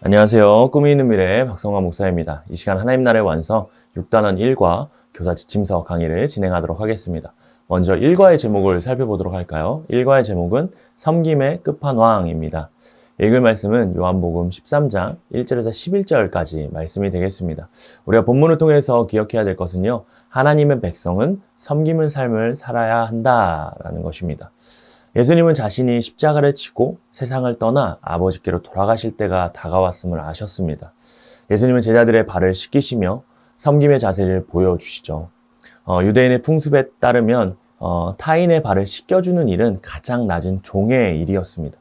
안녕하세요. 꿈이 있는 미래의 박성환 목사입니다. 이 시간 하나님 나라의 완성 6단원 1과 교사 지침서 강의를 진행하도록 하겠습니다. 먼저 1과의 제목을 살펴보도록 할까요? 1과의 제목은 섬김의 끝판왕입니다. 읽을 말씀은 요한복음 13장 1절에서 11절까지 말씀이 되겠습니다. 우리가 본문을 통해서 기억해야 될 것은요. 하나님의 백성은 섬김의 삶을 살아야 한다라는 것입니다. 예수님은 자신이 십자가를 지고 세상을 떠나 아버지께로 돌아가실 때가 다가왔음을 아셨습니다. 예수님은 제자들의 발을 씻기시며 섬김의 자세를 보여주시죠. 유대인의 풍습에 따르면 타인의 발을 씻겨주는 일은 가장 낮은 종의 일이었습니다.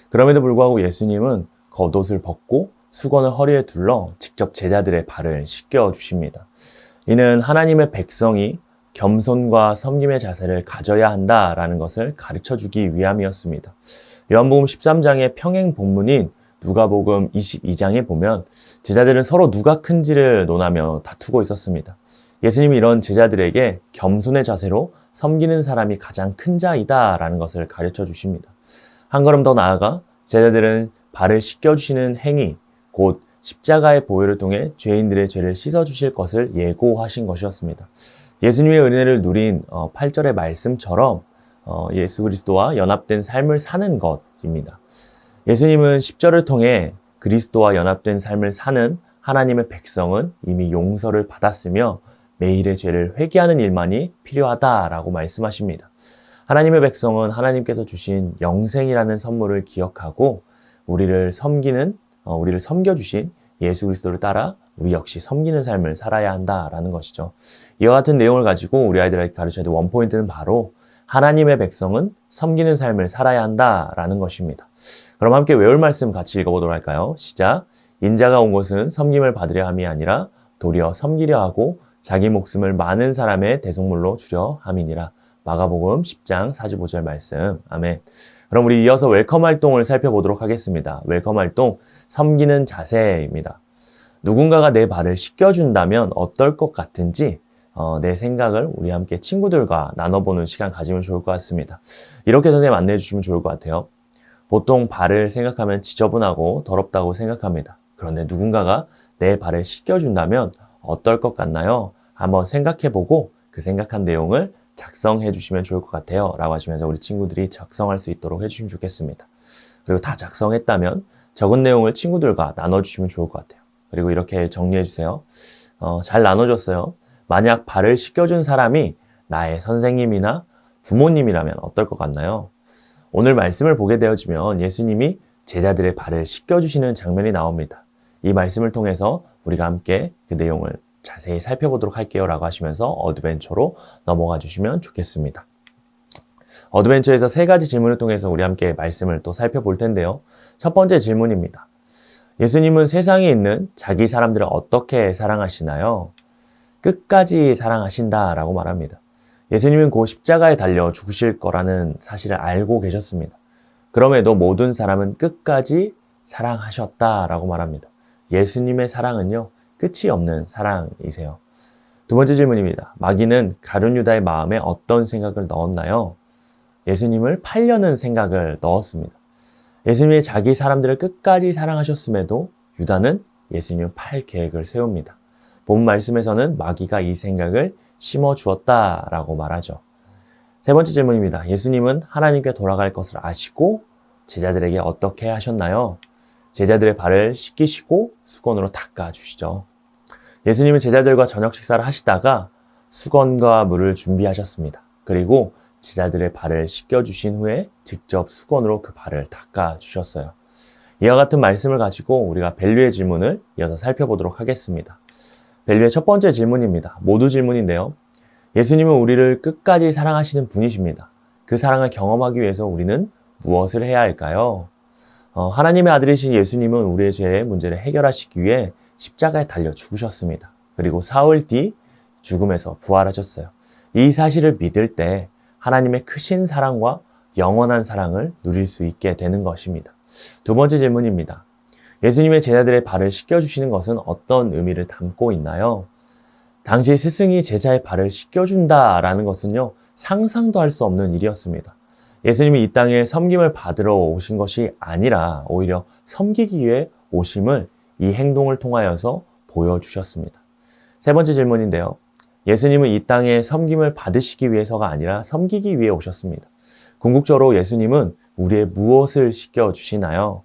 그럼에도 불구하고 예수님은 겉옷을 벗고 수건을 허리에 둘러 직접 제자들의 발을 씻겨주십니다. 이는 하나님의 백성이 겸손과 섬김의 자세를 가져야 한다라는 것을 가르쳐주기 위함이었습니다. 요한복음 13장의 평행 본문인 누가복음 22장에 보면 제자들은 서로 누가 큰지를 논하며 다투고 있었습니다. 예수님이 이런 제자들에게 겸손의 자세로 섬기는 사람이 가장 큰 자이다라는 것을 가르쳐 주십니다. 한 걸음 더 나아가 제자들은 발을 씻겨주시는 행위, 곧 십자가의 보혈을 통해 죄인들의 죄를 씻어주실 것을 예고하신 것이었습니다. 예수님의 은혜를 누린 8절의 말씀처럼 예수 그리스도와 연합된 삶을 사는 것입니다. 예수님은 10절을 통해 그리스도와 연합된 삶을 사는 하나님의 백성은 이미 용서를 받았으며 매일의 죄를 회개하는 일만이 필요하다라고 말씀하십니다. 하나님의 백성은 하나님께서 주신 영생이라는 선물을 기억하고 우리를 섬겨주신 예수 그리스도를 따라 우리 역시 섬기는 삶을 살아야 한다라는 것이죠. 이와 같은 내용을 가지고 우리 아이들에게 가르쳐야 될 원포인트는 바로 하나님의 백성은 섬기는 삶을 살아야 한다라는 것입니다. 그럼 함께 외울 말씀 같이 읽어보도록 할까요? 시작! 인자가 온 것은 섬김을 받으려 함이 아니라 도리어 섬기려 하고 자기 목숨을 많은 사람의 대속물로 주려 함이니라. 마가복음 10장 45절 말씀. 아멘. 그럼 우리 이어서 웰컴 활동을 살펴보도록 하겠습니다. 웰컴 활동, 섬기는 자세입니다. 누군가가 내 발을 씻겨준다면 어떨 것 같은지 내 생각을 우리 함께 친구들과 나눠보는 시간 가지면 좋을 것 같습니다. 이렇게 선생님 안내해 주시면 좋을 것 같아요. 보통 발을 생각하면 지저분하고 더럽다고 생각합니다. 그런데 누군가가 내 발을 씻겨준다면 어떨 것 같나요? 한번 생각해보고 그 생각한 내용을 작성해 주시면 좋을 것 같아요. 라고 하시면서 우리 친구들이 작성할 수 있도록 해주시면 좋겠습니다. 그리고 다 작성했다면 적은 내용을 친구들과 나눠주시면 좋을 것 같아요. 그리고 이렇게 정리해 주세요. 잘 나눠줬어요. 만약 발을 씻겨준 사람이 나의 선생님이나 부모님이라면 어떨 것 같나요? 오늘 말씀을 보게 되어지면 예수님이 제자들의 발을 씻겨주시는 장면이 나옵니다. 이 말씀을 통해서 우리가 함께 그 내용을 자세히 살펴보도록 할게요 라고 하시면서 어드벤처로 넘어가 주시면 좋겠습니다. 어드벤처에서 3가지 질문을 통해서 우리 함께 말씀을 또 살펴볼 텐데요. 첫 번째 질문입니다. 예수님은 세상에 있는 자기 사람들을 어떻게 사랑하시나요? 끝까지 사랑하신다라고 말합니다. 예수님은 곧 십자가에 달려 죽으실 거라는 사실을 알고 계셨습니다. 그럼에도 모든 사람은 끝까지 사랑하셨다라고 말합니다. 예수님의 사랑은요, 끝이 없는 사랑이세요. 두 번째 질문입니다. 마귀는 가룟 유다의 마음에 어떤 생각을 넣었나요? 예수님을 팔려는 생각을 넣었습니다. 예수님이 자기 사람들을 끝까지 사랑하셨음에도 유다는 예수님을 팔 계획을 세웁니다. 본 말씀에서는 마귀가 이 생각을 심어주었다라고 말하죠. 세 번째 질문입니다. 예수님은 하나님께 돌아갈 것을 아시고 제자들에게 어떻게 하셨나요? 제자들의 발을 씻기시고 수건으로 닦아주시죠. 예수님은 제자들과 저녁 식사를 하시다가 수건과 물을 준비하셨습니다. 그리고 제자들의 발을 씻겨주신 후에 직접 수건으로 그 발을 닦아주셨어요. 이와 같은 말씀을 가지고 우리가 밸류의 질문을 이어서 살펴보도록 하겠습니다. 밸류의 첫 번째 질문입니다. 모두 질문인데요. 예수님은 우리를 끝까지 사랑하시는 분이십니다. 그 사랑을 경험하기 위해서 우리는 무엇을 해야 할까요? 하나님의 아들이신 예수님은 우리의 죄의 문제를 해결하시기 위해 십자가에 달려 죽으셨습니다. 그리고 사흘 뒤 죽음에서 부활하셨어요. 이 사실을 믿을 때 하나님의 크신 사랑과 영원한 사랑을 누릴 수 있게 되는 것입니다. 두 번째 질문입니다. 예수님의 제자들의 발을 씻겨주시는 것은 어떤 의미를 담고 있나요? 당시 스승이 제자의 발을 씻겨준다라는 것은요, 상상도 할 수 없는 일이었습니다. 예수님이 이 땅에 섬김을 받으러 오신 것이 아니라 오히려 섬기기 위해 오심을 이 행동을 통하여서 보여주셨습니다. 세 번째 질문인데요. 예수님은 이 땅에 섬김을 받으시기 위해서가 아니라 섬기기 위해 오셨습니다. 궁극적으로 예수님은 우리의 무엇을 시켜주시나요?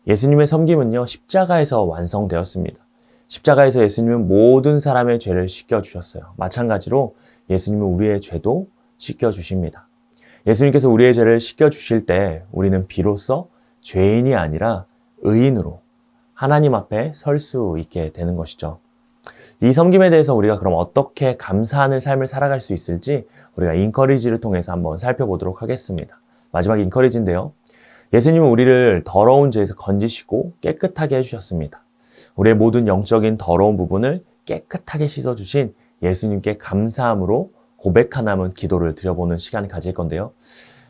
예수님의 섬김은요, 십자가에서 완성되었습니다. 십자가에서 예수님은 모든 사람의 죄를 씻겨주셨어요. 마찬가지로 예수님은 우리의 죄도 씻겨주십니다. 예수님께서 우리의 죄를 씻겨주실 때 우리는 비로소 죄인이 아니라 의인으로 하나님 앞에 설 수 있게 되는 것이죠. 이 섬김에 대해서 우리가 그럼 어떻게 감사하는 삶을 살아갈 수 있을지 우리가 인커리지를 통해서 한번 살펴보도록 하겠습니다. 마지막 인커리지인데요. 예수님은 우리를 더러운 죄에서 건지시고 깨끗하게 해주셨습니다. 우리의 모든 영적인 더러운 부분을 깨끗하게 씻어주신 예수님께 감사함으로 고백하는 기도를 드려보는 시간을 가질 건데요.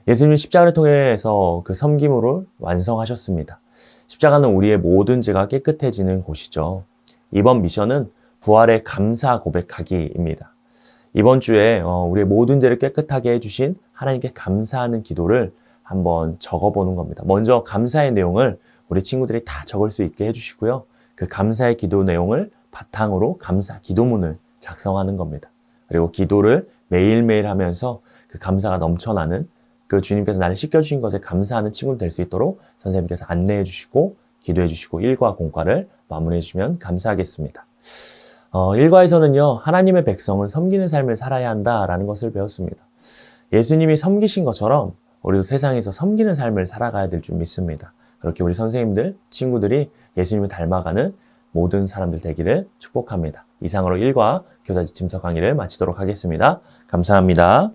예수님이 십자가를 통해서 그 섬김으로 완성하셨습니다. 십자가는 우리의 모든 죄가 깨끗해지는 곳이죠. 이번 미션은 부활의 감사 고백하기입니다. 이번 주에 우리의 모든 죄를 깨끗하게 해주신 하나님께 감사하는 기도를 한번 적어보는 겁니다. 먼저 감사의 내용을 우리 친구들이 다 적을 수 있게 해주시고요. 그 감사의 기도 내용을 바탕으로 감사 기도문을 작성하는 겁니다. 그리고 기도를 매일매일 하면서 그 감사가 넘쳐나는 그 주님께서 나를 씻겨주신 것에 감사하는 친구들 될 수 있도록 선생님께서 안내해 주시고 기도해 주시고 일과 공과를 마무리해 주시면 감사하겠습니다. 일과에서는요, 하나님의 백성은 섬기는 삶을 살아야 한다라는 것을 배웠습니다. 예수님이 섬기신 것처럼 우리도 세상에서 섬기는 삶을 살아가야 될 줄 믿습니다. 그렇게 우리 선생님들, 친구들이 예수님을 닮아가는 모든 사람들 되기를 축복합니다. 이상으로 일과 교사 지침서 강의를 마치도록 하겠습니다. 감사합니다.